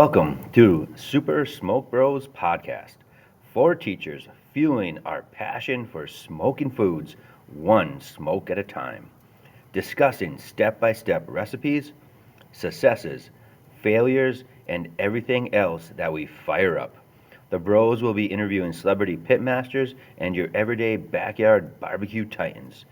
Welcome to Super Smoke Bros Podcast. Four teachers fueling our passion for smoking foods one smoke at a time, discussing step by step recipes, successes, failures, and everything else that we fire up. The bros will be interviewing celebrity pitmasters and your everyday backyard barbecue titans.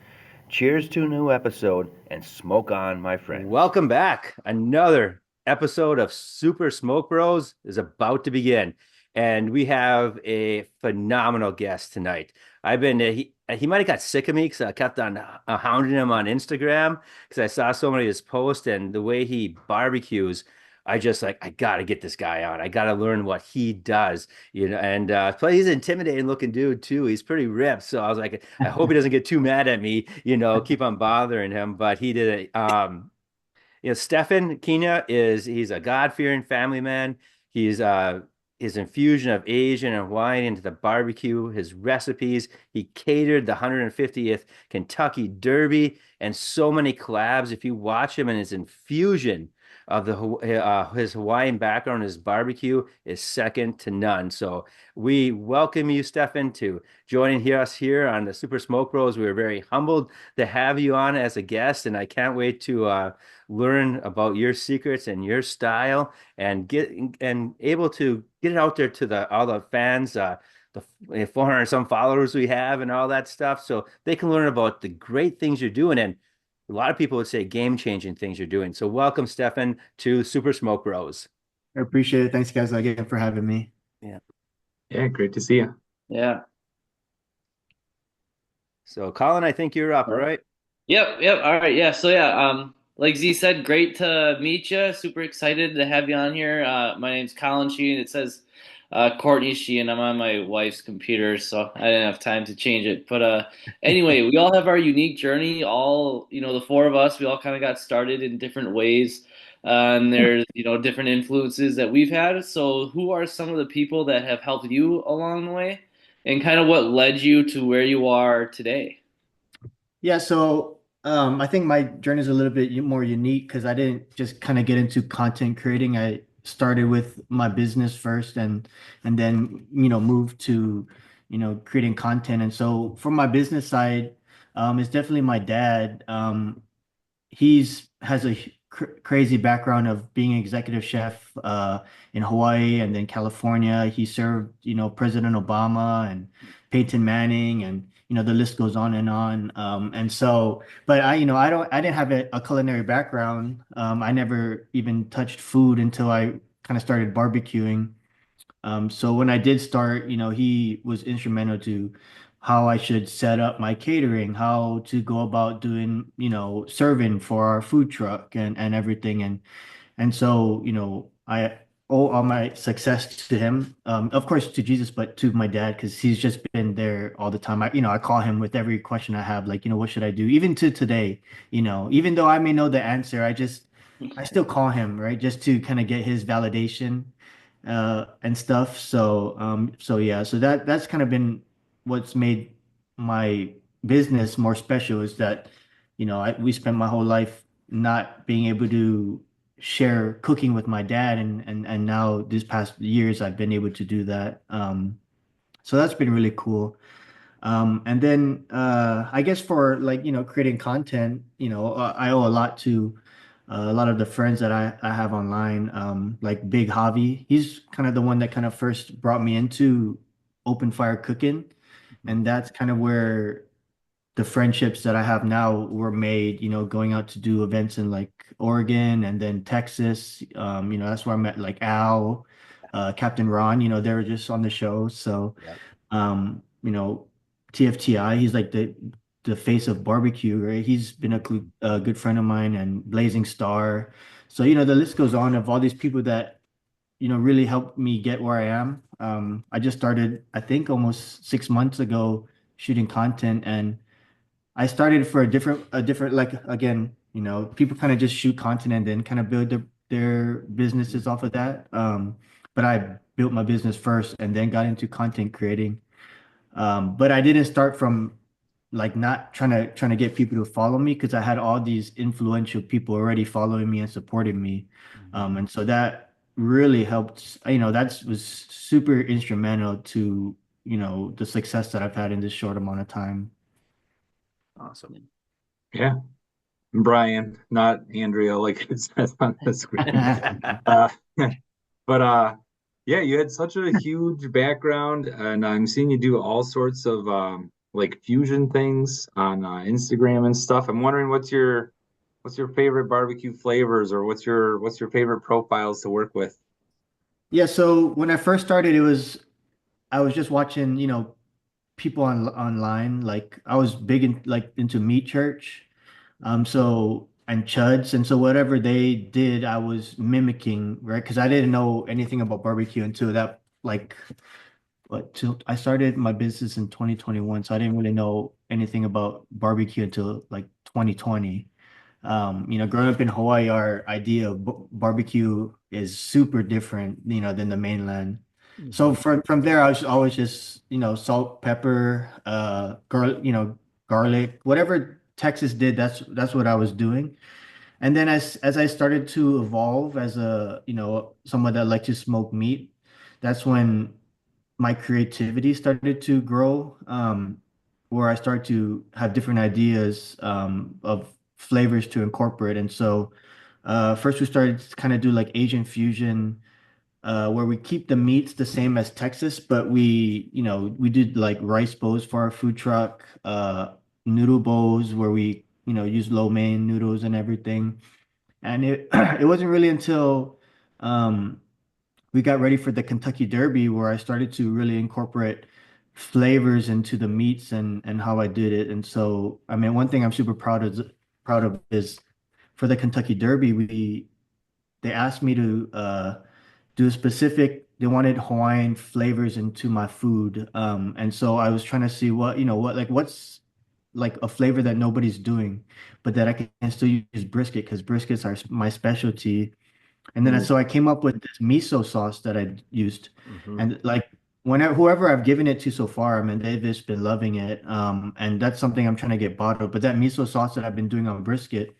Cheers to a new episode and smoke on, my friends. Welcome back. Another episode of Super Smoke Bros is about to begin, and we have a phenomenal guest tonight. He might have got sick of me because I kept on hounding him on Instagram because I saw so many of his posts and the way he barbecues. I gotta get this guy on. I gotta learn what he does, And plus he's an intimidating looking dude too. He's pretty ripped, so I was like, I hope he doesn't get too mad at me, keep on bothering him. But he did it. Stefan Kina he's a God-fearing family man. He's his infusion of Asian and Hawaiian into the barbecue, his recipes. He catered the 150th Kentucky Derby and so many collabs. If you watch him and his infusion of his Hawaiian background, his barbecue is second to none. So we welcome you, Stefan, to joining us here on the Super Smoke Bros. We are very humbled to have you on as a guest, and I can't wait to learn about your secrets and your style and able to get it out there to all the fans, the 400 some followers we have and all that stuff, so they can learn about the great things you're doing. And a lot of people would say game-changing things you're doing. So welcome, Stefan, to Super Smoke Bros. I appreciate it. Thanks, guys, again for having me. Yeah. Yeah, great to see you. Yeah. So Colin, I think you're up, right? Yep. All right. Yeah. So yeah, like Z said, great to meet you. Super excited to have you on here. My name's Colin Sheehan. It says Courtney Sheehan. I'm on my wife's computer, so I didn't have time to change it. But anyway, we all have our unique journey. All, the four of us, we all kind of got started in different ways. And there's, different influences that we've had. So who are some of the people that have helped you along the way, and kind of what led you to where you are today? Yeah, so I think my journey is a little bit more unique because I didn't just kind of get into content creating. I started with my business first and then moved to creating content. And so from my business side, it's definitely my dad. He's has a crazy background of being an executive chef in Hawaii and then California. He served, President Obama and Peyton Manning, and the list goes on and on. And so, but I didn't have a culinary background. I never even touched food until I kind of started barbecuing. So when I did start, he was instrumental to how I should set up my catering, how to go about doing, serving for our food truck and everything. And so, I owe all my success to him. Of course to Jesus, but to my dad, because he's just been there all the time. I call him with every question I have, like, what should I do? Even to today, even though I may know the answer, I still call him, right? Just to kind of get his validation and stuff. So yeah, so that's kind of been what's made my business more special is that, we spent my whole life not being able to share cooking with my dad, and now this past years I've been able to do that. So that's been really cool. And then I guess for like, creating content, I owe a lot to a lot of the friends that I have online, like Big Javi. He's kind of the one that kind of first brought me into open fire cooking. And that's kind of where the friendships that I have now were made, going out to do events in like Oregon and then Texas. That's where I met like Al, Captain Ron, they were just on the show. So, Yep. TFTI, he's like the face of barbecue, right? He's been a good friend of mine, and Blazing Star. So, the list goes on of all these people that, really helped me get where I am. I just started, I think, almost 6 months ago shooting content, and I started for a different, like, again, people kind of just shoot content and then kind of build their businesses off of that. But I built my business first and then got into content creating. But I didn't start from like not trying to get people to follow me because I had all these influential people already following me and supporting me. And so that really helped, that was super instrumental to, the success that I've had in this short amount of time. Awesome. Yeah. Brian, not Andrea, like it says on the screen. Uh, but yeah, you had such a huge background, and I'm seeing you do all sorts of like fusion things on Instagram and stuff. I'm wondering what's your favorite barbecue flavors, or what's your favorite profiles to work with? Yeah, so when I first started, I was just watching, people online. Like I was big into Meat Church. So and Chuds, and so whatever they did, I was mimicking, right? Because I didn't know anything about barbecue until that, like, till I started my business in 2021, so I didn't really know anything about barbecue until like 2020. Growing up in Hawaii, our idea of barbecue is super different, than the mainland. So Mhm. from there, I was always just, salt, pepper, garlic, whatever Texas did, that's what I was doing. And then as I started to evolve as a, someone that liked to smoke meat, that's when my creativity started to grow, where I started to have different ideas, of flavors to incorporate. And so first we started to kind of do like Asian fusion, where we keep the meats the same as Texas, but we did like rice bowls for our food truck, noodle bowls where we, use lo mein noodles and everything. And it it wasn't really until um, we got ready for the Kentucky Derby where I started to really incorporate flavors into the meats and how I did it. And so, I mean, one thing I'm super proud of is for the Kentucky Derby, they asked me to do a specific. They wanted Hawaiian flavors into my food, and so I was trying to see what's like a flavor that nobody's doing, but that I can still use brisket because briskets are my specialty. And then Mm. so I came up with this miso sauce that I used, Mhm. and like whenever whoever I've given it to so far, I mean they've just been loving it. And that's something I'm trying to get bottled. But that miso sauce that I've been doing on brisket,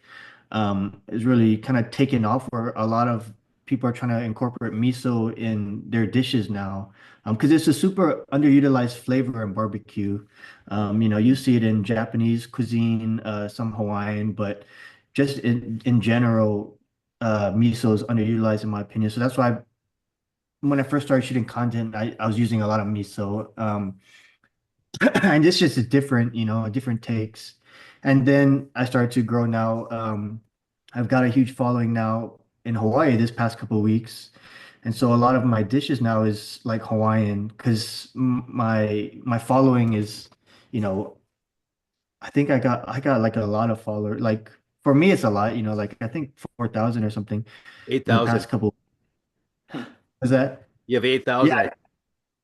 is really kind of taken off where a lot of people are trying to incorporate miso in their dishes now. Because it's a super underutilized flavor in barbecue. You see it in Japanese cuisine, some Hawaiian, but just in general, miso is underutilized in my opinion. So that's why when I first started shooting content, I was using a lot of miso. And it's just a different, different takes. And then I started to grow now. I've got a huge following now in Hawaii this past couple of weeks. And so a lot of my dishes now is like Hawaiian because my following is, you know, I think I got like a lot of followers. Like for me, it's a lot, like I think 4,000 or something in the 8,000. past couple. Is that? You have 8,000. Yeah,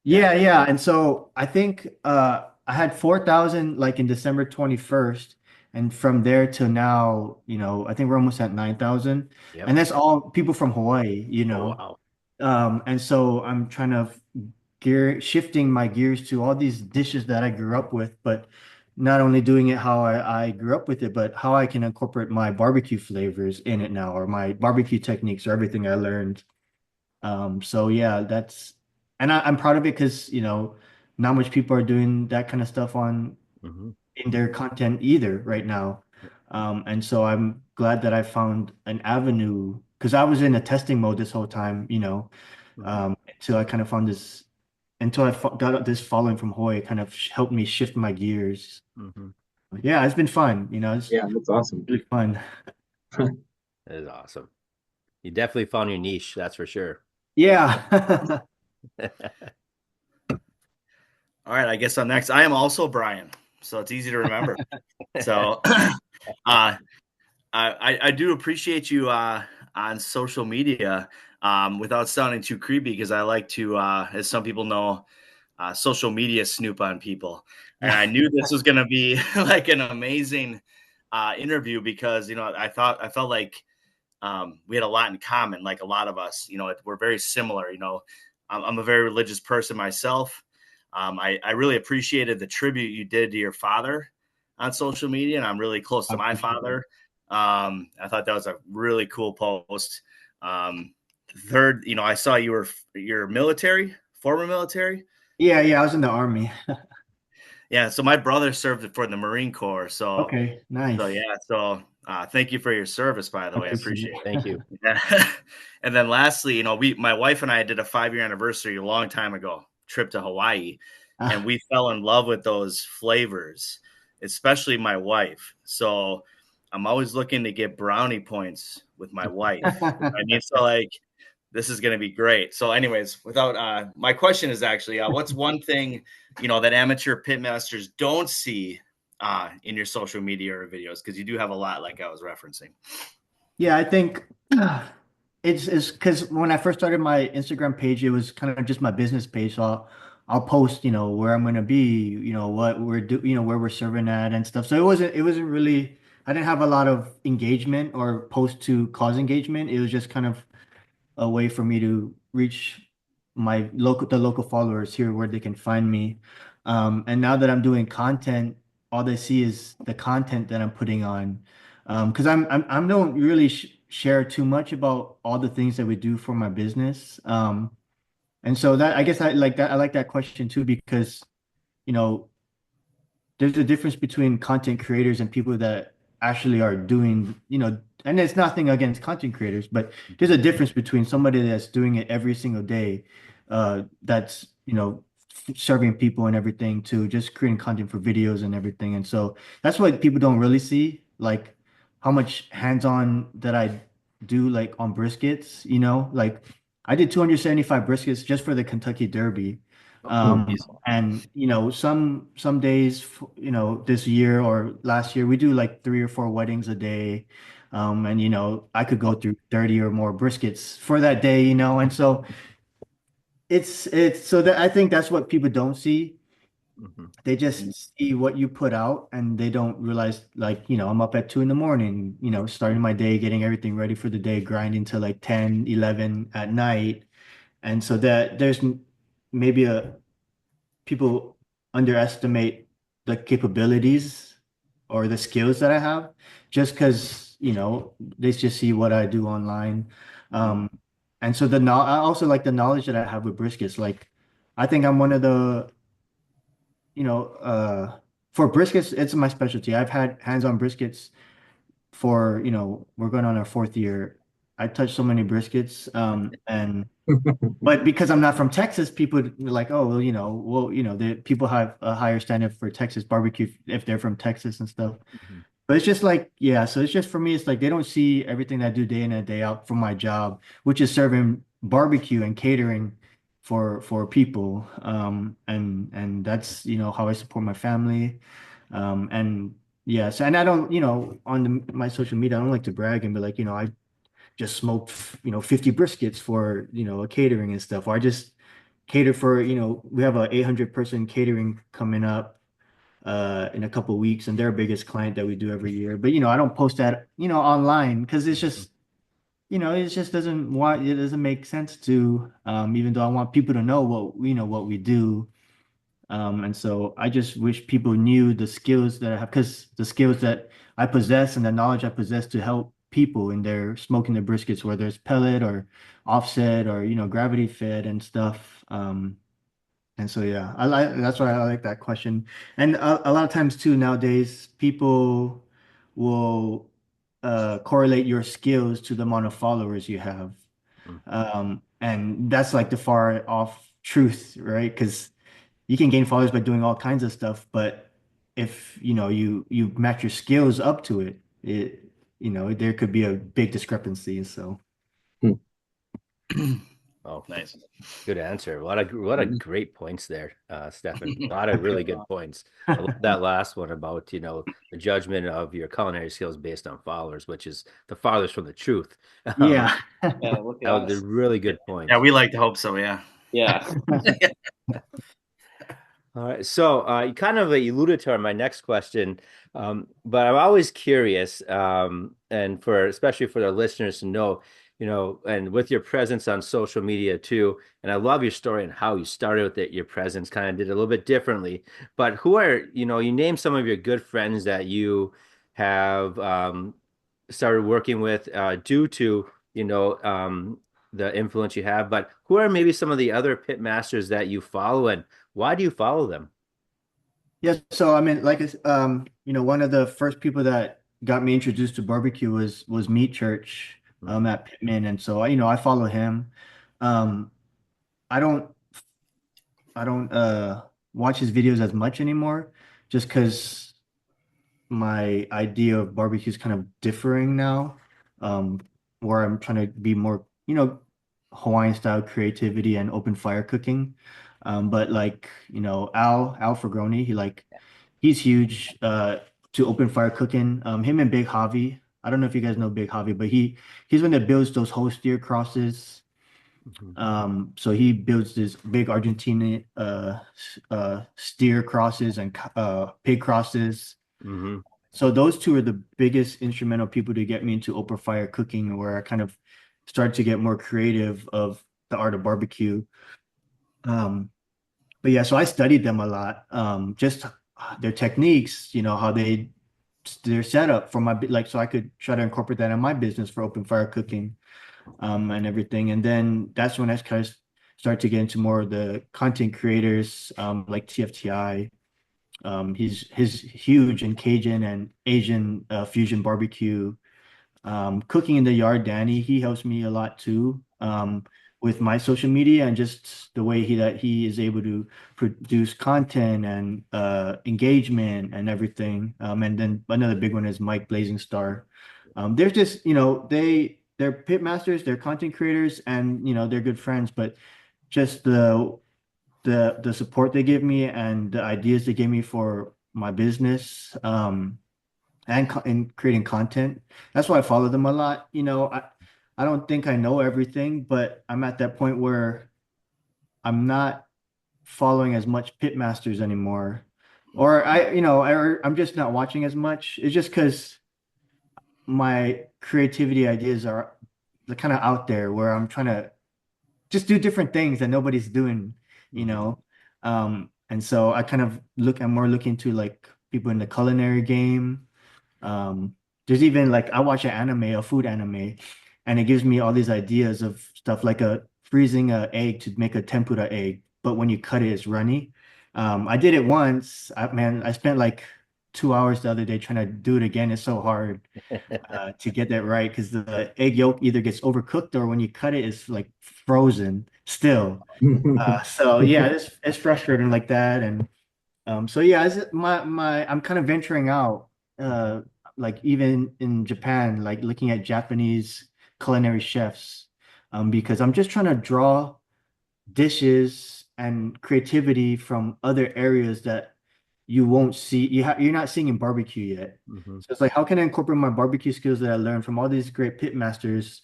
Yeah. yeah. And so I think I had 4,000 like in December 21st. And from there to now, I think we're almost at 9,000. Yep. And that's all people from Hawaii, Oh, wow. And so I'm trying to shifting my gears to all these dishes that I grew up with, but not only doing it how I grew up with it, but how I can incorporate my barbecue flavors in it now, or my barbecue techniques, or everything I learned. So yeah, I'm proud of it because, not much people are doing that kind of stuff on Mhm. in their content either right now. And so I'm glad that I found an avenue because I was in a testing mode this whole time, Mhm. until I kind of found this, until got this following from Hoy, it kind of helped me shift my gears. Mhm. Yeah, it's been fun, it's Yeah, that's awesome. really fun. That is awesome. You definitely found your niche, that's for sure. Yeah. All right, I guess I'm next. I am also Brian, so it's easy to remember. So, I do appreciate you on social media, without sounding too creepy, because I like to, as some people know, social media snoop on people. And I knew this was going to be like an amazing interview because I felt like we had a lot in common. Like a lot of us, we're very similar. I'm a very religious person myself. I really appreciated the tribute you did to your father on social media, and I'm really close I to my appreciate it. father. I thought that was a really cool post. third, I saw you're military, former military. Yeah, I was in the Army. Yeah, so my brother served for the Marine Corps. So Okay, so nice. yeah, so thank you for your service, by the way. I Appreciate appreciate it. Thank you. it. Yeah. And then lastly, my wife and I did a 5-year anniversary a long time ago, trip to Hawaii, and Ah. we fell in love with those flavors, especially my wife. So I'm always looking to get brownie points with my wife. I mean, so like this is going to be great. So anyways, without my question is actually what's one thing that amateur pitmasters don't see in your social media or videos, because you do have a lot, like I was referencing. Yeah, I think it's because when I first started my Instagram page, it was kind of just my business page. So I'll post, where I'm gonna be, what we're where we're serving at and stuff. So it wasn't really, I didn't have a lot of engagement or post to cause engagement. It was just kind of a way for me to reach the local followers here where they can find me. And now that I'm doing content, all they see is the content that I'm putting on. Because I don't really share too much about all the things that we do for my business. And so that I guess I like that. I like that question too because you know there's a difference between content creators and people that actually are doing, and it's nothing against content creators, but there's a difference between somebody that's doing it every single day, that's, serving people and everything to just creating content for videos and everything. And so that's what people don't really see, like how much hands-on that I do like on briskets, like I did 275 briskets just for the Kentucky Derby. And some days, this year or last year, we do like 3 or 4 weddings a day. And I could go through 30 or more briskets for that day, and so it's so that I think that's what people don't see. Mhm. They just see what you put out and they don't realize, like, I'm up at 2 in the morning, starting my day, getting everything ready for the day, grinding till like 10, 11 at night. And so that there's maybe people underestimate the capabilities or the skills that I have just because, they just see what I do online. Um, and so I also like the knowledge that I have with briskets. Like, I think I'm one of the, you know, uh, for briskets, it's my specialty. I've had hands-on briskets for, we're going on our 4th year. I touched so many briskets, but because I'm not from Texas, people are like, oh, the people have a higher standard for Texas barbecue if they're from Texas and stuff. Mhm. But it's just like, yeah, so it's just for me, it's like they don't see everything that I do day in and day out for my job, which is serving barbecue and catering for people. And that's, how I support my family. And yeah, so and I don't, on my social media, I don't like to brag and be like, I just smoked, 50 briskets for, a catering and stuff. Or I just cater for, we have a 800-person catering coming up in a couple of weeks, and their biggest client that we do every year. But I don't post that, online because it's just, it just it doesn't make sense to, even though I want people to know what we do. And so I just wish people knew the skills that I have, because the skills that I possess and the knowledge I possess to help people in their smoking their briskets, whether it's pellet or offset or, gravity fed and stuff. And so, yeah, that's why I like that question. And a lot of times too, nowadays, people will correlate your skills to the amount of followers you have. Mhm. And that's like the far off truth, right? Because you can gain followers by doing all kinds of stuff, but if you match your skills up to it, there could be a big discrepancy. So Oh, Nice. good answer. What a great points there, Stefan. A lot of really good points. I love that last one about, the judgment of your culinary skills based on followers, which is the farthest from the truth. Um, yeah. Yeah, look at that was a us. really good Yeah, point. we like to hope so. Yeah. Yeah. All right. So you kind of alluded to my next question, but I'm always curious, and especially for the listeners to know, and with your presence on social media too, and I love your story and how you started with it, your presence kind of did it a little bit differently. But who are, you name some of your good friends that you have started working with due to, the influence you have, but who are maybe some of the other pit masters that you follow, and why do you follow them? Yeah, so I mean, one of the first people that got me introduced to barbecue was Meat Church at Pittman, and so I follow him. Um, I don't I don't watch his videos as much anymore, just because my idea of barbecue is kind of differing now, um, where I'm trying to be more, Hawaiian style creativity and open fire cooking. But like, Al Fragroni, he's huge to open fire cooking. Him and Big Javi. I don't know if you guys know Big Javi, but he's one that builds those whole steer crosses. Mhm. So he builds this big Argentine steer crosses and pig crosses. Hmm. So those two are the biggest instrumental people to get me into open fire cooking, where I kind of started to get more creative of the art of barbecue. Um, but yeah, so I studied them a lot. Just their techniques, how their setup for so I could try to incorporate that in my business for open fire cooking, and everything. And then that's when I kind of started to get into more of the content creators, like TFTI. He's huge in Cajun and Asian fusion barbecue. Cooking in the Yard, Danny, he helps me a lot too. With my social media and just the way he is able to produce content and engagement and everything. And then another big one is Mike Blazing Star. They're just, they're pit masters, they're content creators, and they're good friends, but just the support they give me and the ideas they give me for my business, and creating content. That's why I follow them a lot. I don't think I know everything, but I'm at that point where I'm not following as much pitmasters anymore. Or I'm just not watching as much. It's just because my creativity ideas are kind of out there, where I'm trying to just do different things that nobody's doing, you Hmm. know. And so I kind of I'm more looking to like people in the culinary game. There's even like I watch an anime, a food anime, and it gives me all these ideas of stuff like freezing a egg to make a tempura egg, but when you cut it, it's runny. I did it once. I spent like 2 hours the other day trying to do it again. It's so hard to get that right, because the egg yolk either gets overcooked, or when you cut it, it's like frozen still. So yeah, it's frustrating like that. And so yeah, I'm kind of venturing out, uh, like even in Japan, like looking at Japanese culinary chefs, because I'm just trying to draw dishes and creativity from other areas that you won't see. You're not seeing in barbecue yet. Hmm. So it's like, how can I incorporate my barbecue skills that I learned from all these great pit masters,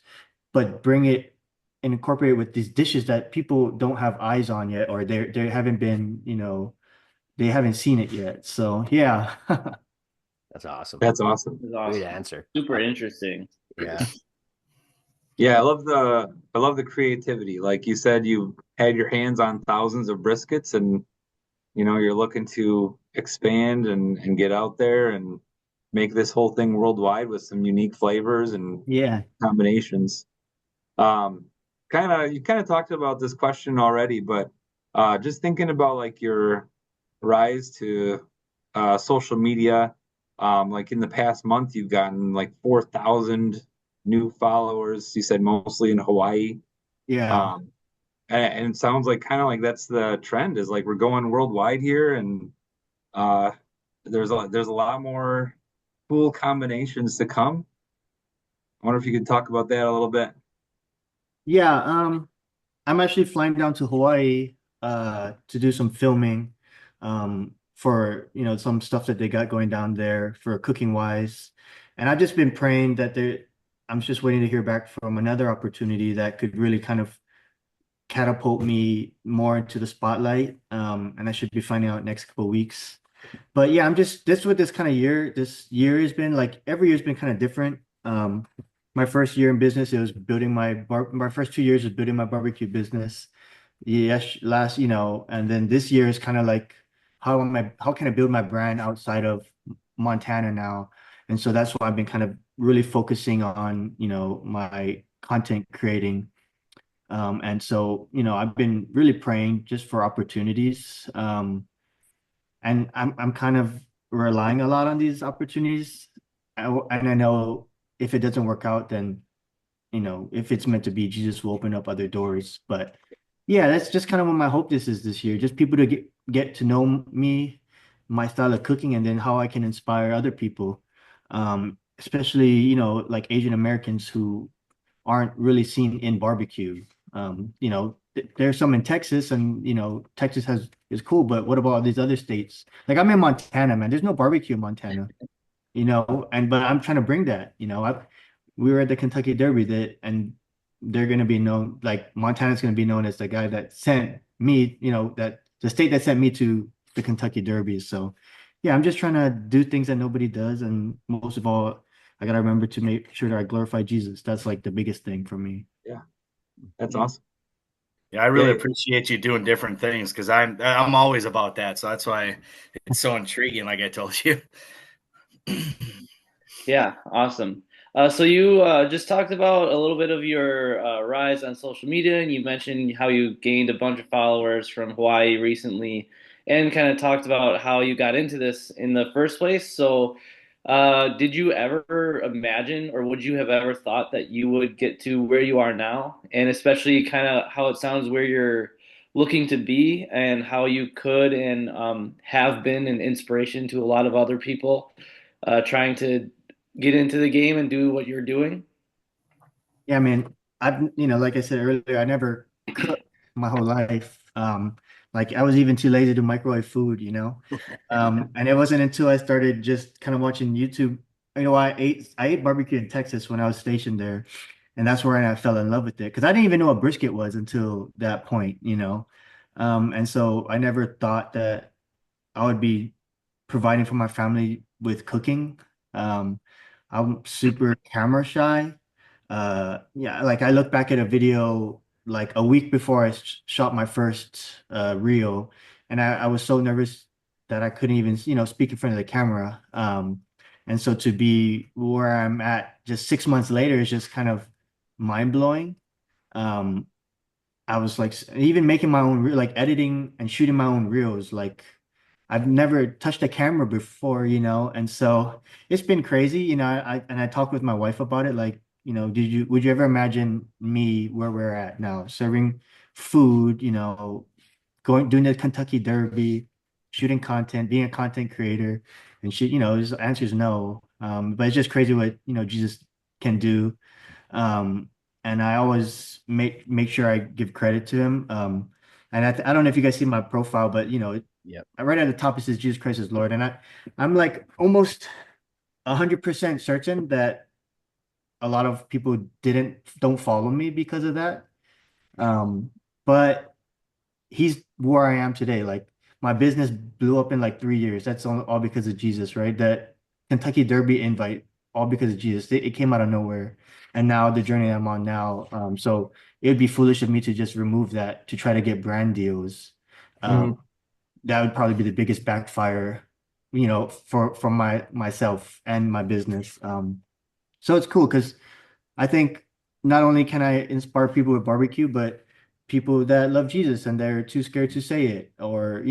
but bring it and incorporate it with these dishes that people don't have eyes on yet, or they haven't been, they haven't seen it yet. So yeah. That's awesome. That's awesome. That's Great awesome. answer. Super interesting. Yeah. Yeah, I love the creativity. Like you said, you had your hands on thousands of briskets, and you're looking to expand and get out there and make this whole thing worldwide with some unique flavors and Yeah. combinations. Um, you kind of talked about this question already, but just thinking about like your rise to social media, like in the past month, you've gotten like 4,000 new followers. You said mostly in Hawaii. Yeah. Um, and it sounds like kind of like that's the trend, is like we're going worldwide here, and uh, there's a lot more cool combinations to come. I wonder if you could talk about that a little bit. Yeah. I'm actually flying down to Hawaii to do some filming for some stuff that they got going down there for cooking wise. And I've just been praying that I'm just waiting to hear back from another opportunity that could really kind of catapult me more into the spotlight. And I should be finding out next couple of weeks. But yeah, I'm just this with this kind of year. This year has been like every year's been kind of different. My first year in business, it was building my first 2 years was building my barbecue business. Yes, and then this year is kind of like how can I build my brand outside of Montana now? And so that's why I've been kind of really focusing on, my content creating. And so, I've been really praying just for opportunities. And I'm kind of relying a lot on these opportunities. And I know if it doesn't work out, then, if it's meant to be, Jesus will open up other doors. But yeah, that's just kind of what my hope is this year. Just people to get to know me, my style of cooking, and then how I can inspire other people. Especially, like Asian Americans who aren't really seen in barbecue. There's some in Texas, and Texas is cool, but what about all these other states? Like I'm in Montana, man. There's no barbecue in Montana, but I'm trying to bring that. We were at the Kentucky Derby and they're gonna be known, like Montana's gonna be known as the guy that sent me, that the state that sent me to the Kentucky Derby. So yeah, I'm just trying to do things that nobody does, and most of all, I gotta remember to make sure that I glorify Jesus. That's like the biggest thing for me. Yeah, that's awesome. Yeah, I really Yeah. appreciate you doing different things because I'm always about that. So that's why it's so intriguing, like I told you. Yeah, awesome. So you just talked about a little bit of your rise on social media, and you mentioned how you gained a bunch of followers from Hawaii recently, and kind of talked about how you got into this in the first place. So, did you ever imagine, or would you have ever thought that you would get to where you are now, and especially kind of how it sounds where you're looking to be, and how you could and have been an inspiration to a lot of other people trying to get into the game and do what you're doing? Yeah, man. Like I said earlier, I never cooked my whole life. Like I was even too lazy to microwave food. And it wasn't until I started just kind of watching YouTube. I ate barbecue in Texas when I was stationed there, and that's where I fell in love with it because I didn't even know what brisket was until that point. And so I never thought that I would be providing for my family with cooking. Um, I'm super camera shy. Yeah, like I look back at a video like a week before I shot my first reel, and I was so nervous that I couldn't even, speak in front of the camera. And so to be where I'm at just 6 months later is just kind of mind blowing. Um, I was like, even making my own, like editing and shooting my own reels, like I've never touched a camera before. And so it's been crazy. I talked with my wife about it, like, would you ever imagine me where we're at now, serving food, doing the Kentucky Derby, shooting content, being a content creator, and shit, his answer is no. But it's just crazy what, Jesus can do. Um, and I always make sure I give credit to him. And I don't know if you guys see my profile, but Yep. right at the top it says Jesus Christ is Lord, and I'm like almost 100% certain that a lot of people don't follow me because of that. But he's where I am today. Like my business blew up in like 3 years. That's all because of Jesus, right? That Kentucky Derby invite, all because of Jesus. It came out of nowhere. And now the journey I'm on now. So it would be foolish of me to just remove that to try to get brand deals. Mhm. That would probably be the biggest backfire, for myself and my business. So it's cool because I think not only can I inspire people with barbecue, but people that love Jesus and they're too scared to say it. Or,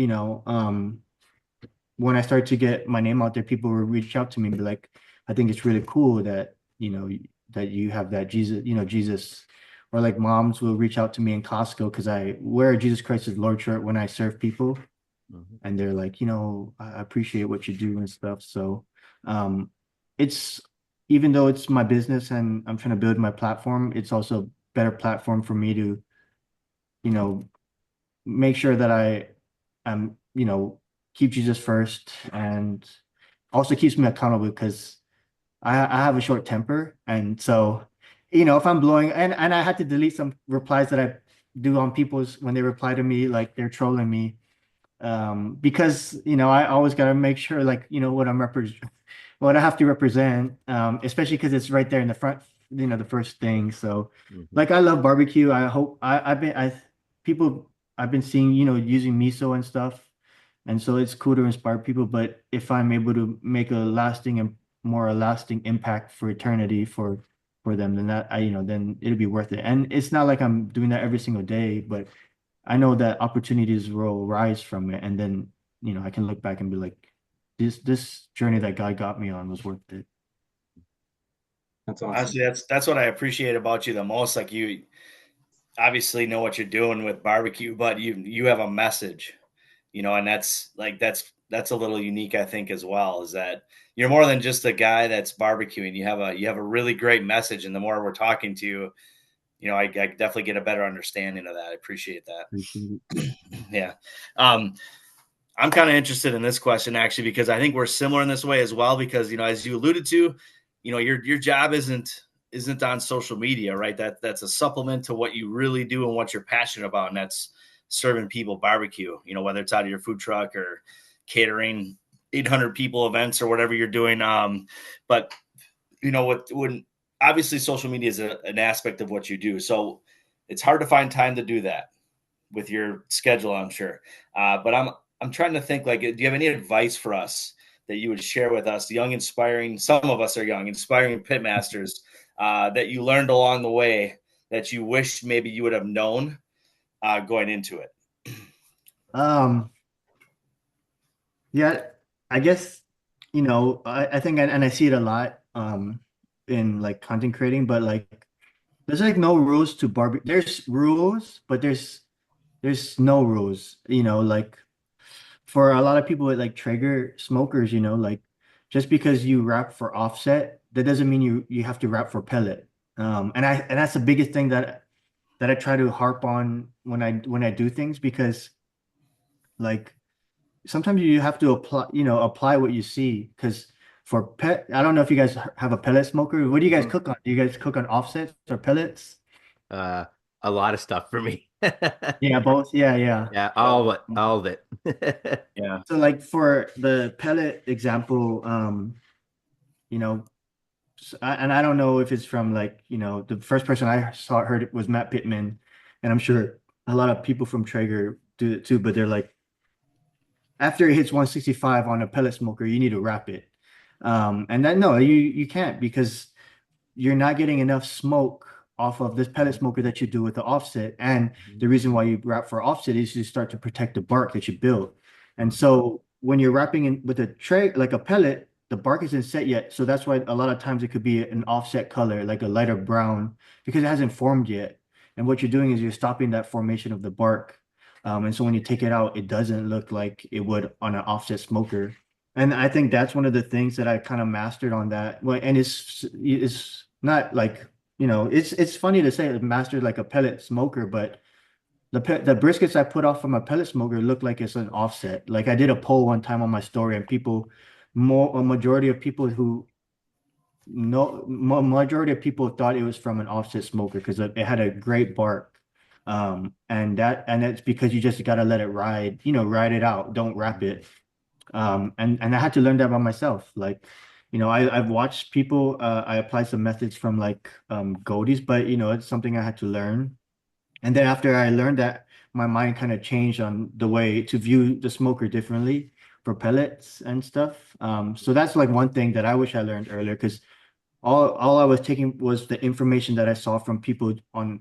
when I start to get my name out there, people will reach out to me and be like, I think it's really cool that, that you have that Jesus. Or like moms will reach out to me in Costco because I wear a Jesus Christ is Lord shirt when I serve people. Mhm. And they're like, I appreciate what you do and stuff. So um, it's even though it's my business and I'm trying to build my platform, it's also a better platform for me to, you know, make sure that I am, keep Jesus first and also keeps me accountable because I have a short temper. And so, if I'm blowing and I had to delete some replies that I do on people's when they reply to me, like they're trolling me because I always got to make sure like what what I have to represent, especially because it's right there in the front, the first thing. So Mhm. like I love barbecue. I hope I've been I people I've been seeing using miso and stuff, and so it's cool to inspire people. But if I'm able to make a lasting and more lasting impact for eternity for for them, then then it'll be worth it. And it's not like I'm doing that every single day, but I know that opportunities will rise from it. And then, I can look back and be like, this journey that God got me on was worth it. That's awesome. Honestly, that's what I appreciate about you the most. Like, you obviously know what you're doing with barbecue, but you have a message, and that's a little unique, I think, as well, is that you're more than just a guy that's barbecuing. You have a really great message, and the more we're talking to you, I definitely get a better understanding of that. I appreciate that. Appreciate it. Yeah. I'm kind of interested in this question, actually, because I think we're similar in this way as well, because, as you alluded to, your job isn't on social media, right? That's a supplement to what you really do and what you're passionate about. And that's serving people barbecue, whether it's out of your food truck or catering 800 people events or whatever you're doing. But when obviously social media is an aspect of what you do. So it's hard to find time to do that with your schedule, I'm sure. But I'm trying to think, like, do you have any advice for us that you would share with us, young, inspiring, some of us are young, inspiring pitmasters, that you learned along the way that you wish maybe you would have known going into it? Yeah, I guess, I think, and I see it a lot, in like content creating, but like, there's like no rules to barbecue. There's rules, but there's no rules, like for a lot of people with like Traeger smokers, like just because you wrap for offset, that doesn't mean you have to wrap for pellet. And that's the biggest thing that I try to harp on when I do things, because like sometimes you have to apply what you see, because I don't know if you guys have a pellet smoker. What do you guys cook on? Do you guys cook on offsets or pellets? A lot of stuff for me. Yeah, both. Yeah, yeah. Yeah, all of it. Yeah. So like for the pellet example, you know, and I don't know if it's from like, the first person I heard it was Matt Pittman, and I'm sure a lot of people from Traeger do it too, but they're like, after it hits 165 on a pellet smoker, you need to wrap it. And then no, you can't, because you're not getting enough smoke off of this pellet smoker that you do with the offset. And the reason why you wrap for offset is you start to protect the bark that you build. And so when you're wrapping in with a tray, like a pellet, the bark isn't set yet. So that's why a lot of times it could be an offset color, like a lighter brown, because it hasn't formed yet. And what you're doing is you're stopping that formation of the bark. And so when you take it out, it doesn't look like it would on an offset smoker. And I think that's one of the things that I kind of mastered on that. Well, and it's not like, it's funny to say it mastered like a pellet smoker, but the briskets I put off from a pellet smoker look like it's an offset. Like I did a poll one time on my story, and a majority of people who no majority of people thought it was from an offset smoker because it had a great bark. And that's because you just gotta let it ride, ride it out, don't wrap it. And I had to learn that by myself. Like, I've watched people, I applied some methods from like Goldie's, but it's something I had to learn. And then after I learned that, my mind kind of changed on the way to view the smoker differently for pellets and stuff. So that's like one thing that I wish I learned earlier, because all I was taking was the information that I saw from people on,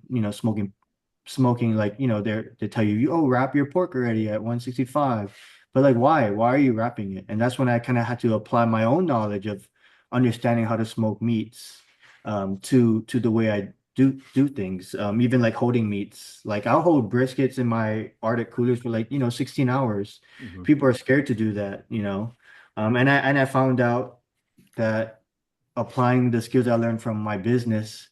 smoking, like, they tell you, oh, wrap your pork already at 165. But like, why are you wrapping it? And that's when I kind of had to apply my own knowledge of understanding how to smoke meats, to the way I do things. Even like holding meats, like I'll hold briskets in my Arctic coolers for like 16 hours. People are scared to do that. And I found out that applying the skills I learned from my business,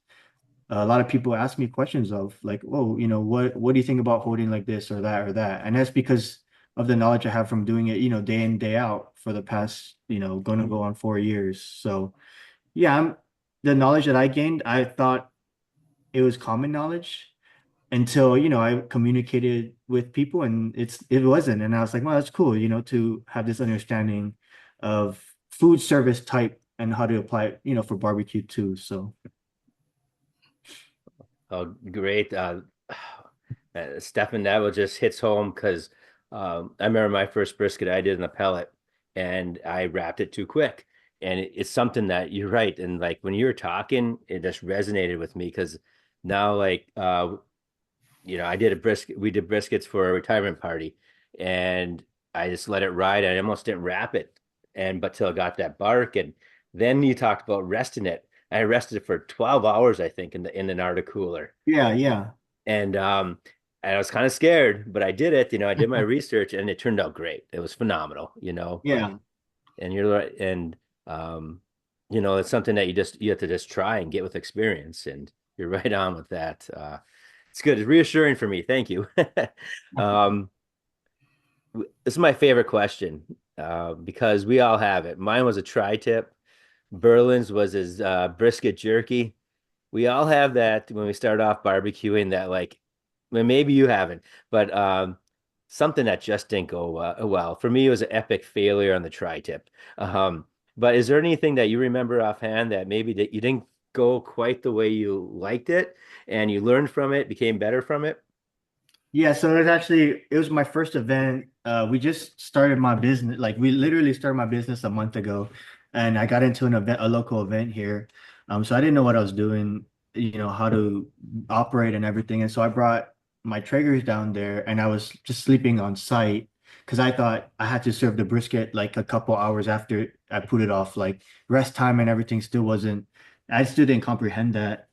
a lot of people ask me questions of like, oh, what do you think about holding like this or that or that? And that's because of the knowledge I have from doing it, day in, day out for the past, going to go on 4 years. So yeah, the knowledge that I gained, I thought it was common knowledge until, I communicated with people, and it wasn't. And I was like, well, that's cool, to have this understanding of food service type and how to apply it, for barbecue too. So Oh, great. Stefan, that was just hits home because I remember my first brisket I did in a pellet and I wrapped it too quick. and it's something that you're right. And like when you were talking, it just resonated with me because now like we did briskets for a retirement party, and I just let it ride. I almost didn't wrap it, but till I got that bark, and then you talked about resting it. I rested it for 12 hours, I think, in an Arctic cooler. Yeah, yeah. And I was kind of scared, but I did it. I did my research, and it turned out great. It was phenomenal. But Yeah. and you're right, and um, it's something that you have to just try and get with experience, and you're right on with that. It's good. It's reassuring for me. Thank you. um, this is my favorite question because we all have it. Mine was a tri-tip. Berlin's was his brisket jerky. We all have that when we start off barbecuing that like, well, maybe you haven't, but something that just didn't go well. For me, it was an epic failure on the tri-tip. Um, but is there anything that you remember offhand that maybe that you didn't go quite the way you liked it and you learned from it, became better from it? Yeah, so it was my first event. We just started my business. Like we literally started my business a month ago, and I got into an event, a local event here. So I didn't know what I was doing, how to operate and everything. And so I brought my Traegers down there, and I was just sleeping on site because I thought I had to serve the brisket like a couple hours after I put it off. Like rest time and everything still wasn't. I still didn't comprehend that.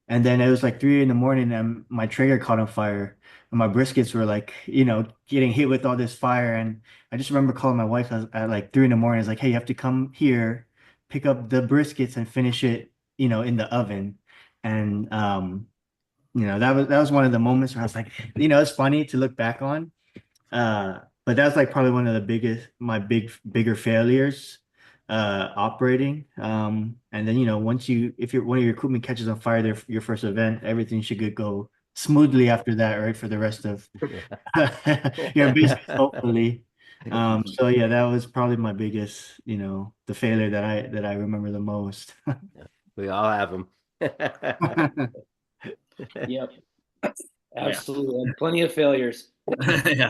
And then it was like 3 in the morning and my Traeger caught on fire and my briskets were like, getting hit with all this fire. And I just remember calling my wife at like 3 in the morning. It's like, hey, you have to come here, pick up the briskets and finish it, in the oven. And that was one of the moments where I was like, it's funny to look back on. But that's like probably one of the bigger failures operating. And then once if one of your equipment catches on fire your first event, everything should go smoothly after that, right? For the rest of your business, hopefully. So yeah, that was probably my biggest, the failure that I remember the most. We all have them. Yep. Absolutely. And plenty of failures. Yeah.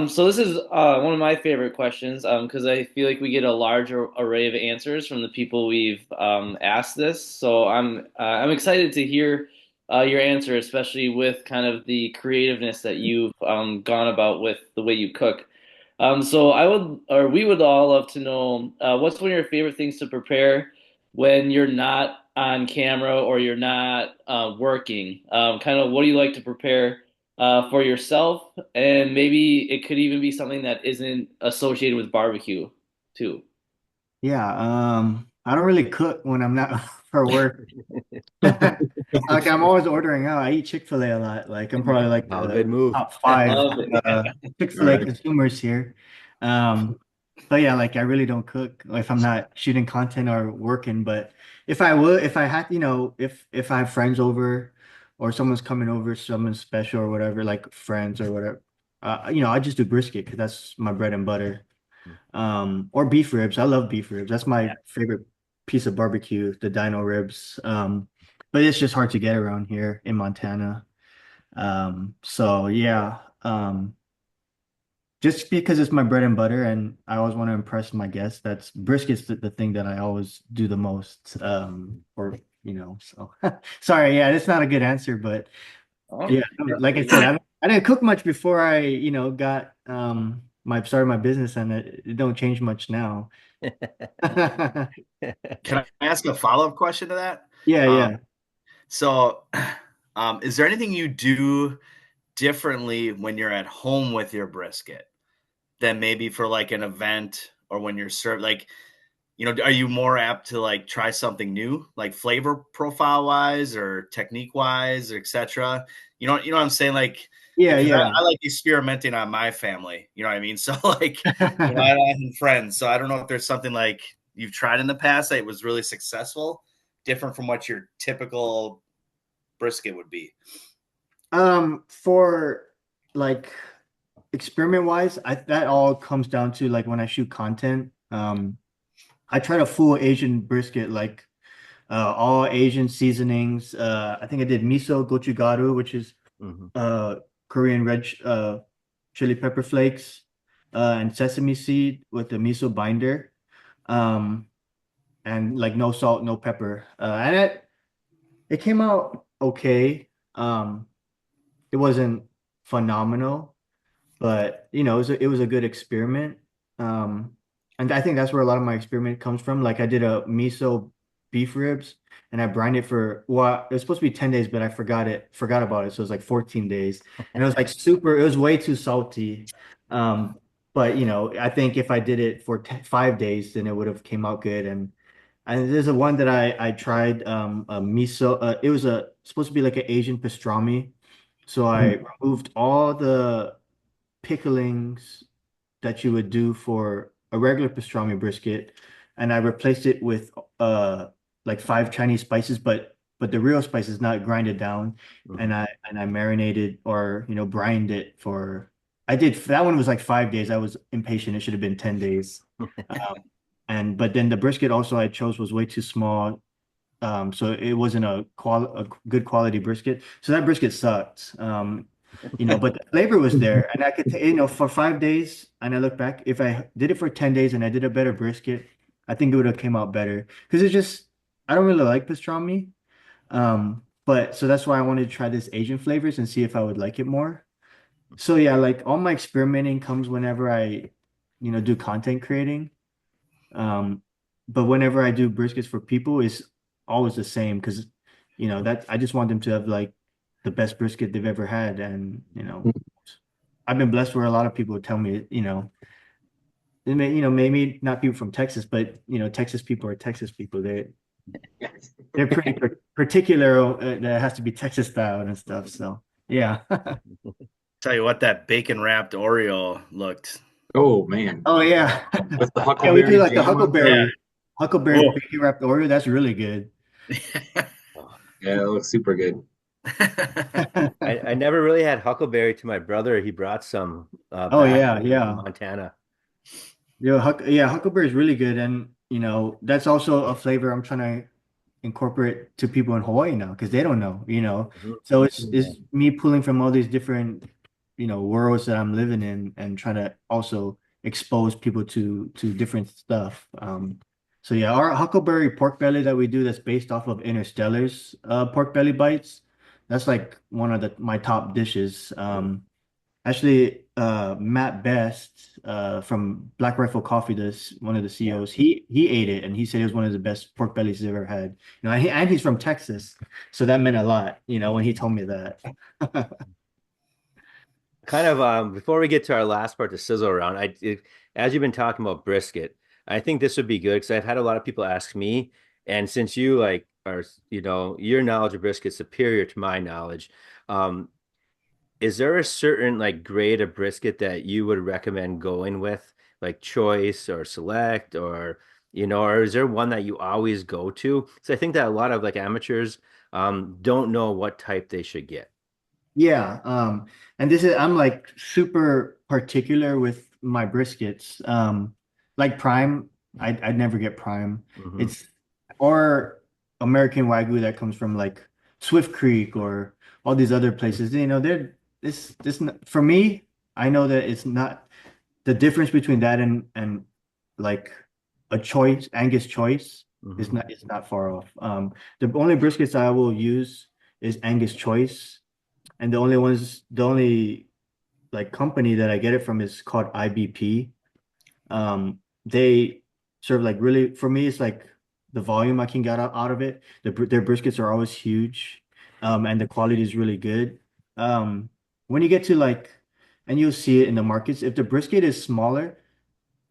So this is one of my favorite questions because I feel like we get a large array of answers from the people we've asked this. So I'm excited to hear your answer, especially with kind of the creativeness that you've gone about with the way you cook. So we would all love to know what's one of your favorite things to prepare when you're not on camera or you're not working. Kind of what do you like to prepare for yourself, and maybe it could even be something that isn't associated with barbecue too. Yeah, I don't really cook when I'm not for work. Like I'm always ordering out. I eat Chick-fil-A a lot. Like I'm probably like Oh, the good move. top five Love it. Chick-fil-A consumers here. But yeah, like I really don't cook if I'm not shooting content or working. But if I had, if I have friends over or someone's coming over, someone special or whatever, like friends or whatever, I just do brisket because that's my bread and butter. Or beef ribs. I love beef ribs. That's my favorite piece of barbecue, the dino ribs. But it's just hard to get around here in Montana. So yeah, just because it's my bread and butter and I always want to impress my guests, that's brisket's the thing that I always do the most. So sorry, yeah, it's not a good answer, but Oh, yeah, like I said, I didn't cook much before I, got started my business and it don't change much now. Can I ask a follow-up question to that? Yeah, yeah. So, is there anything you do differently when you're at home with your brisket than maybe for like an event or when you're served? Like, are you more apt to like try something new, like flavor profile wise or technique wise, etc.? You know what I'm saying? Like, Yeah, because yeah. I like experimenting on my family. You know what I mean? So like, I have friends. So I don't know if there's something like you've tried in the past that was really successful, different from what your typical brisket would be. For like experiment wise, that all comes down to like when I shoot content. I tried a full Asian brisket, like all Asian seasonings. I think I did miso gochugaru, which is Korean red chili pepper flakes, and sesame seed with the miso binder. um, and like no salt, no pepper. And it came out okay. It wasn't phenomenal, but it was a good experiment. Um, and I think that's where a lot of my experiment comes from. Like I did a miso beef ribs and I brined it for, well, it was supposed to be 10 days, but I forgot about it. So it was like 14 days and it was like it was way too salty. But I think if I did it for 5 days, then it would have came out good. And there's a one that I tried, a miso, it was supposed to be like an Asian pastrami. So I removed all the picklings that you would do for a regular pastrami brisket, and I replaced it with like 5 Chinese spices, but the real spices not grinded down, and I marinated or brined it for. I did that one was like 5 days. I was impatient. It should have been 10 days. But then the brisket also I chose was way too small. So it wasn't a good quality brisket. So that brisket sucked. But the flavor was there, and I could, for 5 days. And I look back, if I did it for 10 days and I did a better brisket, I think it would have came out better. Because I don't really like pastrami. But so that's why I wanted to try this Asian flavors and see if I would like it more. So yeah, like all my experimenting comes whenever I, do content creating. Um, but whenever I do briskets for people, it's always the same because, that I just want them to have like the best brisket they've ever had. And, I've been blessed where a lot of people tell me, maybe not people from Texas, but, Texas people are Texas people. They're pretty particular that it has to be Texas style and stuff. So, yeah. Tell you what, that bacon wrapped Oreo looked. Oh man. Oh, yeah. With the Yeah, we do huckleberry like the jam on top. Huckleberry Oh. bacon wrapped Oreo. That's really good. Yeah, it looks super good. I never really had huckleberry to my brother. He brought some Oh back yeah, from yeah. Montana. Huckleberry is really good, and that's also a flavor I'm trying to incorporate to people in Hawaii now because they don't know. So it's me pulling from all these different worlds that I'm living in and trying to also expose people to different stuff. So yeah, our huckleberry pork belly that we do that's based off of Interstellar's pork belly bites. That's like one of my top dishes. Actually, Matt Best from Black Rifle Coffee, one of the CEOs, he ate it and he said it was one of the best pork bellies he's ever had. And he's from Texas, so that meant a lot, when he told me that. Kind of before we get to our last part, the sizzle around, as you've been talking about brisket, I think this would be good because I've had a lot of people ask me, and since you like are, your knowledge of brisket is superior to my knowledge, um, is there a certain like grade of brisket that you would recommend going with, like choice or select, or is there one that you always go to? So I think that a lot of like amateurs don't know what type they should get. Yeah, and I'm like super particular with my briskets. Like prime, I'd never get prime. Hmm. It's or American Wagyu that comes from like Swift Creek or all these other places. They're for me, I know that it's not the difference between that and like a choice, Angus choice Hmm. is not far off. The only briskets I will use is Angus choice. And the only like company that I get it from is called IBP. They serve like really, for me, it's like the volume I can get out of it. Their briskets are always huge, and the quality is really good. When you get to like, and you'll see it in the markets, if the brisket is smaller,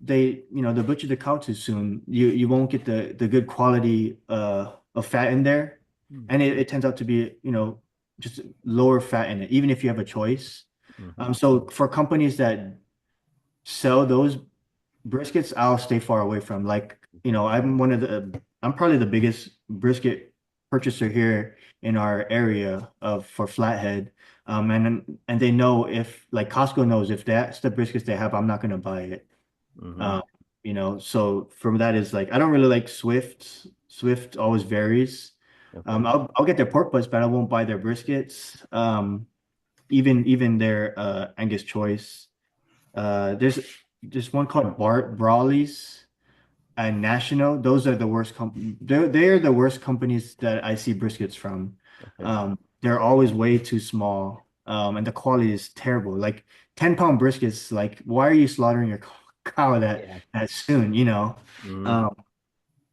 they butcher the cow too soon. You won't get the good quality of fat in there, and it turns out to be just lower fat in it, even if you have a choice. Hmm. So for companies that sell those briskets, I'll stay far away from. Like, I'm probably the biggest brisket purchaser here in our area of for Flathead. And they know if like Costco knows if that's the briskets they have, I'm not gonna buy it. Hmm. Um, so from that is like I don't really like Swift. Swift always varies. Okay. I'll get their pork butts, but I won't buy their briskets. Even their Angus choice. There's one called Bart Brawley's. and National, those are the worst they're the worst companies that I see briskets from. Okay. They're always way too small. And the quality is terrible. Like 10-pound briskets, like why are you slaughtering your cow Yeah. that soon, you know? Mhm. Um,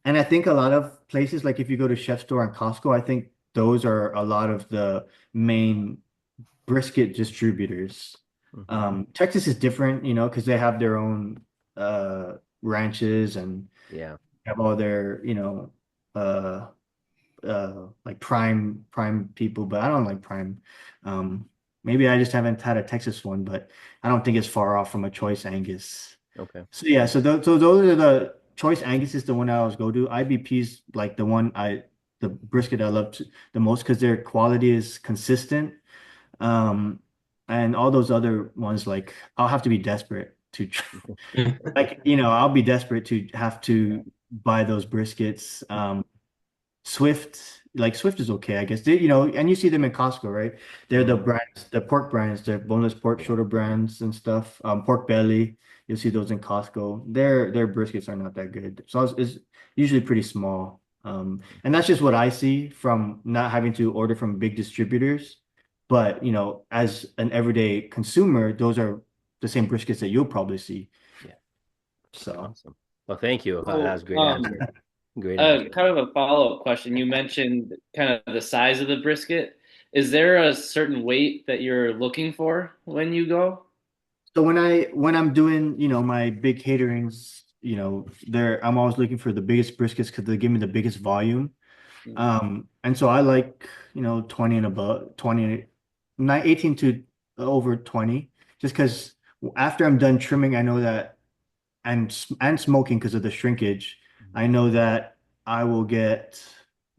and I think a lot of places, like if you go to Chef Store and Costco, I think those are a lot of the main brisket distributors. Mhm. Texas is different, you know, because they have their own ranches and Yeah. have all their, you know, uh like prime people, but I don't like prime. Um Maybe I just haven't had a Texas one, but I don't think it's far off from a choice Angus. Okay. So yeah, so those are the choice Angus is the one I always go to. IBP's like the brisket I love the most because their quality is consistent. Um, and all those other ones, like I'll have to be desperate to like, you know, I'll be desperate to have to buy those briskets. Swift is okay, I guess. They, you know, and you see them in Costco, right? They're the Mhm. brands, the pork brands, the boneless pork Yeah. shoulder brands and stuff. Pork belly, you'll see those in Costco. Their briskets are not that good. So it's usually pretty small. And that's just what I see from not having to order from big distributors. But, you know, as an everyday consumer, those are the same briskets that you'll probably see. Yeah. So, Awesome. Well, thank you. That was a So, great answer. Great answer. kind of a follow-up question. You mentioned kind of the size of the brisket. Is there a certain weight that you're looking for when you go? so when I'm doing, you know, my big caterings, you know, I'm always looking for the biggest briskets because they give me the biggest volume. And so I like, you know, 20 and above, 20, not 18 to over 20, just because after I'm done trimming, I know that and smoking because of the shrinkage, I know that I will get,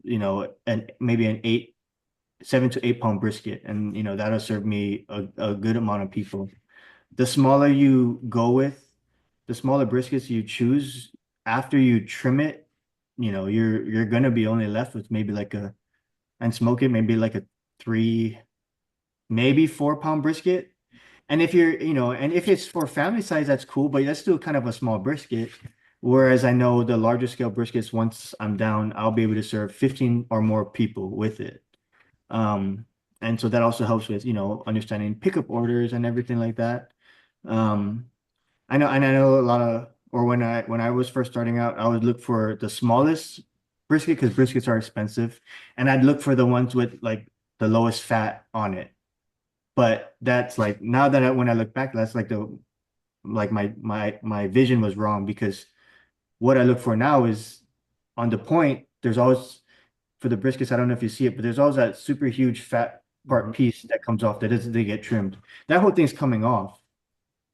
you know, maybe an 7 to 8 pound brisket, and you know that'll serve me a good amount of people. The smaller you go with, the smaller briskets you choose after you trim it, you know, you're gonna be only left with maybe like a and smoke it, maybe like a 3, maybe 4 pound brisket. And if you're, you know, and if it's for family size, that's cool, but that's still kind of a small brisket. Whereas I know the larger scale briskets, once I'm down, I'll be able to serve 15 or more people with it. Um, and so that also helps with, you know, understanding pickup orders and everything like that. Um, I know a lot of, or when I was first starting out, I would look for the smallest brisket because briskets are expensive, and I'd look for the ones with like the lowest fat on it. But that's like now that when I look back, that's like my vision was wrong because what I look for now is on the point. There's always for the briskets. I don't know if you see it, but there's always that super huge fat part Mhm. piece that comes off that doesn't they get trimmed. That whole thing's coming off.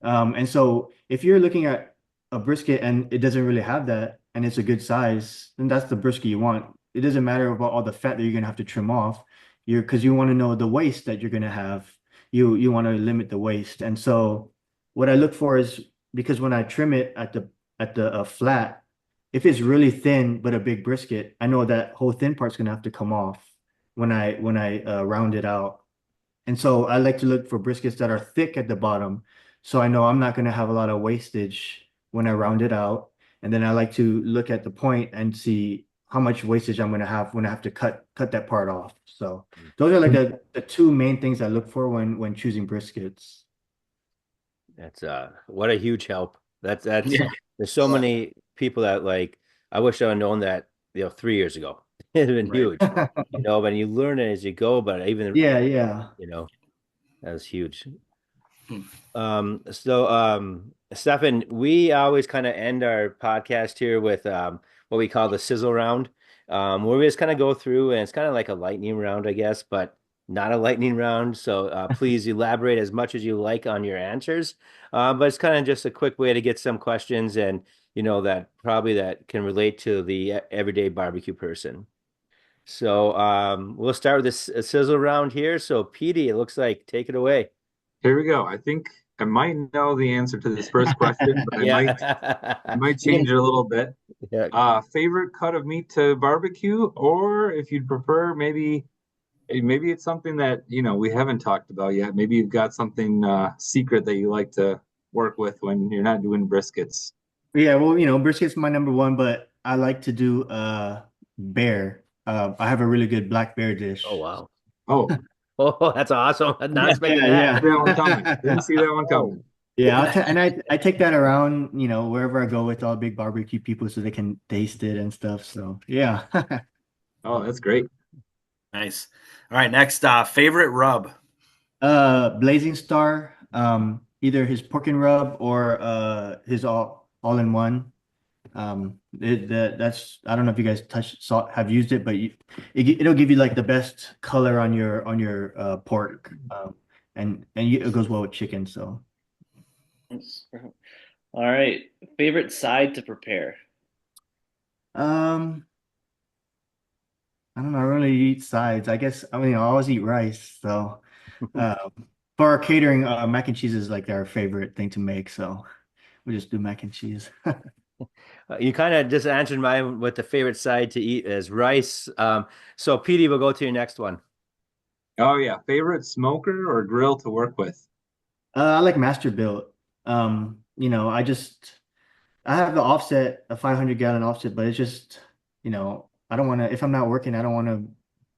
And so if you're looking at a brisket and it doesn't really have that and it's a good size, then that's the brisket you want. It doesn't matter about all the fat that you're gonna have to trim off. You're because you want to know the waste that you're gonna have. You want to limit the waste. And so what I look for is because when I trim it at the flat, if it's really thin but a big brisket, I know that whole thin part's gonna have to come off when I round it out. And so I like to look for briskets that are thick at the bottom. So I know I'm not going to have a lot of wastage when I round it out. And then I like to look at the point and see how much wastage I'm going to have when I have to cut that part off. So those are like the two main things I look for when choosing briskets. That's what a huge help. That's Yeah. there's so many people that like I wish I had known that, 3 years ago. It'd been Right. huge. But you learn it as you go, but even Yeah, yeah. that was huge. Hmm. Stefan, we always kind of end our podcast here with what we call the sizzle round, where we just kind of go through and it's kind of like a lightning round, I guess, but not a lightning round. So please elaborate as much as you like on your answers. But it's kind of just a quick way to get some questions and that probably that can relate to the everyday barbecue person. So we'll start with this sizzle round here. So Petey, it looks like take it away. Here we go. I think I might know the answer to this first question, but I Yeah. might You change can, it a little bit. yeah. Favorite cut of meat to barbecue, or if you'd prefer, maybe it's something that we haven't talked about yet. Maybe you've got something secret that you like to work with when you're not doing briskets. Yeah, well, brisket's my number one, but I like to do bear. I have a really good black bear Oh dish. wow. Oh, Oh, that's awesome. I'm not expecting Yeah, that. that one coming. Didn't see that one Oh. coming. yeah. I take that around, wherever I go with all big barbecue people so they can taste it and stuff. So yeah. Oh, that's great. Nice. All right, next, favorite rub. Blazing Star, either his pork and rub or his all in one. That's I don't know if you guys have used it, but it'll give you like the best color on your pork, it goes well with chicken. So All right. Favorite side to prepare? um, I don't know. I don't really eat sides. I guess I mean I always eat rice. So for our catering, mac and cheese is like our favorite thing to make. So we just do mac and cheese. You kind of just answered mine with the favorite side to eat is rice. So Petey, we'll go to your next one. Oh yeah, favorite smoker or grill to work with? I like master built. I have the offset, a 500-gallon offset, but it's just, I don't want to, if I'm not working, I don't want to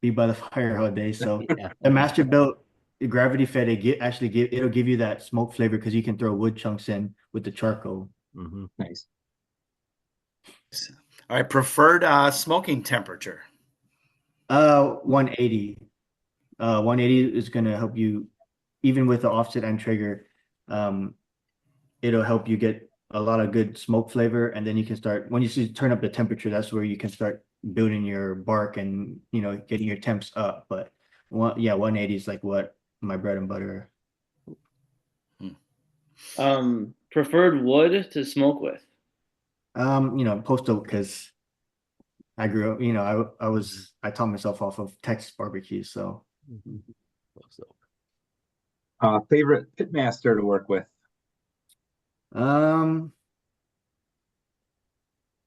be by the fire all day. So Yeah. the master built gravity fed, it'll give you that smoke flavor because you can throw wood chunks in with the charcoal. Mhm. Nice. All right, preferred smoking temperature. 180. 180 is going to help you, even with the offset and trigger. Um, it'll help you get a lot of good smoke flavor, and then you can start when turn up the temperature. That's where you can start building your bark and getting your temps up. But 180 is like what my bread and butter. Preferred wood to smoke with? Post oak because I grew up. I taught myself off of Texas barbecue. So Mhm. So, Favorite pitmaster to work with? um,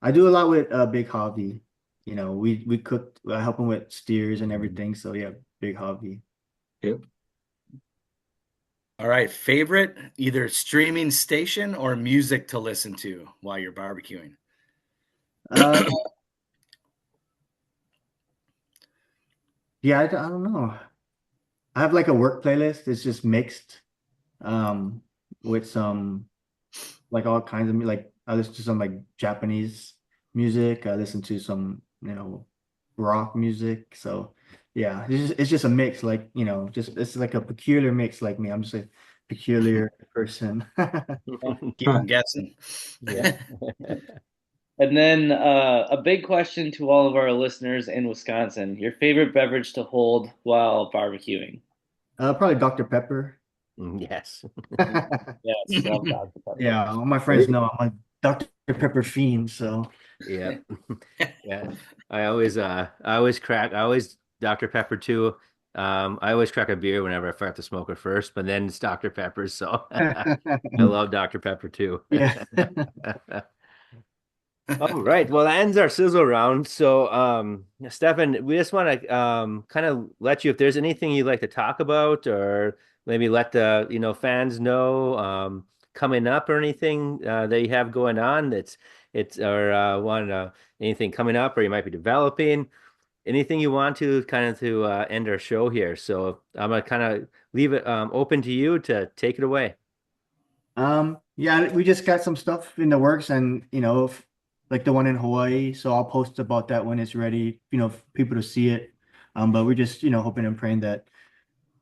I do a lot with Big Hobby. We cooked. I help him with steers and everything. So yeah, Big Hobby. Yep. All right, favorite either streaming station or music to listen to while you're barbecuing. Uh, yeah, I don't know. I have like a work playlist. It's just mixed um with some like all kinds of like I listen to some like Japanese music. I listen to some, rock music. So yeah, it's just a mix like, just it's like a peculiar mix like me. I'm just a peculiar person. Keep them guessing. yeah. And then a big question to all of our listeners in Wisconsin: your favorite beverage to hold while barbecuing? Probably Dr. Pepper. Yes. Yes, love Dr. Pepper. Yeah, all my friends know I'm a Dr. Pepper fiend, so Yeah. Yeah. I always Dr. Pepper too. I always crack a beer whenever I forgot to smoke it first, but then it's Dr. Pepper. So I love Dr. Pepper too. yeah. All right. Well, that ends our sizzle round. So, Stefan, we just want to kind of let you, if there's anything you'd like to talk about, or maybe let the fans know coming up or anything that you have going on it's or want anything coming up or you might be developing anything you want to kind of to end our show here. So I'm gonna kind of leave it open to you to take it away. Yeah, we just got some stuff in the works and, like the one in Hawaii. So I'll post about that when it's ready, for people to see it. But we're just, hoping and praying that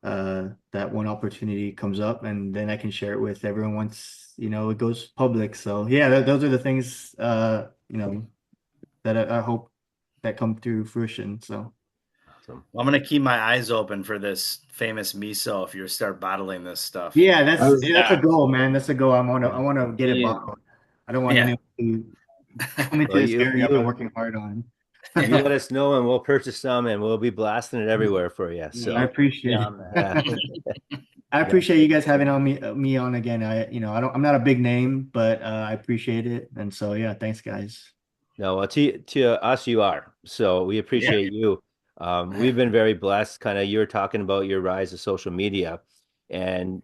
that one opportunity comes up and then I can share it with everyone once, it goes public. So yeah, those are the things that I hope that come to fruition. So Awesome. Well, I'm gonna keep my eyes open for this famous miso if you start bottling this stuff. yeah, I was, that's a goal, man. That's a goal. I Yeah. want to get it Yeah. bottled. I don't want Yeah. anyone to come into Well, this you area I've been working hard on. you let us know and we'll purchase some and we'll be blasting it everywhere for you. I So appreciate it. On that. I Yeah. appreciate you guys having me on again. I'm not a big name, but I appreciate it. And so yeah, thanks guys. No, well, to us you are. So we Yeah. appreciate you. We've been very blessed. Kind of, you were talking about your rise of social media, and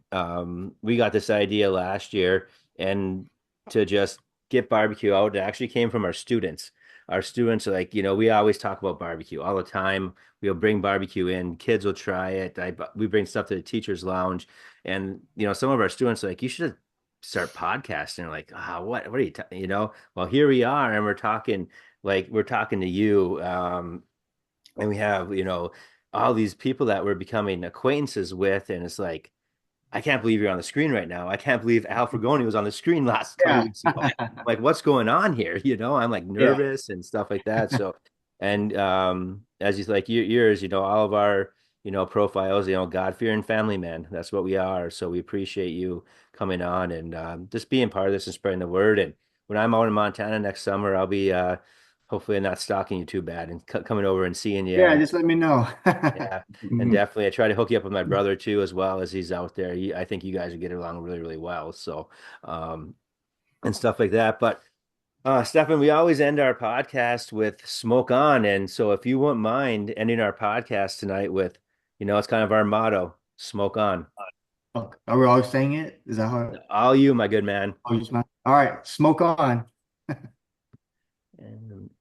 we got this idea last year, and to just get barbecue out. It actually came from our students. Our students are like, we always talk about barbecue all the time. We'll bring barbecue in, kids will try it. We bring stuff to the teachers' lounge, and some of our students are like, you should start podcasting. Like, what are you, Well, here we are, and we're talking to you, and we have all these people that we're becoming acquaintances with, and it's like, I can't believe you're on the screen right now. I can't believe Al Fragoni was on the screen last couple Yeah. weeks ago. Like, what's going on here? I'm like Yeah. nervous and stuff like that. So, and as you like yours, all of our, profiles, God-fearing family men. That's what we are. So we appreciate you coming on and just being part of this and spreading the word. And when I'm out in Montana next summer, I'll be hopefully not stalking you too bad and coming over and seeing you. Yeah, just let me know. Yeah, and Mhm. definitely I try to hook you up with my brother too, as well as he's out there. I think you guys are getting along really, really well. So, and stuff like that. But Stefan, we always end our podcast with smoke on. And so if you wouldn't mind ending our podcast tonight with, it's kind of our motto, smoke on. Okay. Are we all saying it? Is that how? All you, my good man. Oh, you smell? All right, smoke on. And